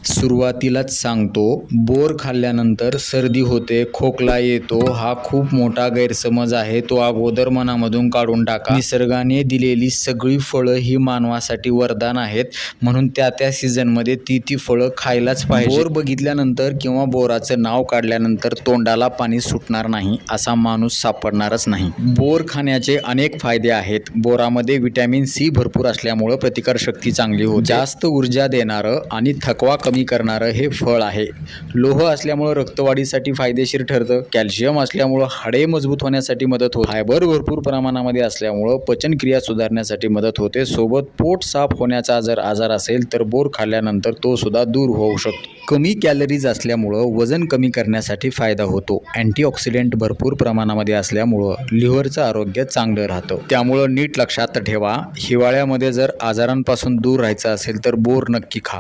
सुरुवातीलाच सांगतो, बोर खाल्ल्यानंतर सर्दी होते, खोकला येतो हा खूप मोठा गैरसमज आहे. तो अगोदर मनामधून काढून टाका. निसर्गाने दिलेली सगळी फळं ही मानवासाठी वरदान आहेत, म्हणून त्या सीझनमध्ये ती फळं खायलाच पाहिजे. बोर बघितल्यानंतर किंवा बोराचं नाव काढल्यानंतर तोंडाला पाणी सुटणार नाही असा माणूस सापडणारच नाही. बोर खाण्याचे अनेक फायदे आहेत. बोरामध्ये व्हिटॅमिन सी भरपूर असल्यामुळं प्रतिकारशक्ती चांगली होते. जास्त ऊर्जा देणारं आणि थकवा कमी करणारं हे फळ आहे. लोह असल्यामुळं रक्तवाढीसाठी फायदेशीर ठरतं. कॅल्शियम असल्यामुळं हाडे मजबूत होण्यासाठी मदत होते. फायबर भरपूर प्रमाणामध्ये असल्यामुळं पचनक्रिया सुधारण्यासाठी मदत होते. सोबत पोट साफ होण्याचा जर आजार असेल तर बोर खाल्ल्यानंतर तो सुद्धा दूर होऊ शकतो. कमी कॅलरीज असल्यामुळं वजन कमी करण्यासाठी फायदा होतो. अँटीऑक्सिडंट भरपूर प्रमाणामध्ये असल्यामुळं लिव्हरचं आरोग्य चांगलं राहतं. त्यामुळं नीट लक्षात ठेवा, हिवाळ्यामध्ये जर आजारांपासून दूर राहायचं असेल तर बोर नक्की खा.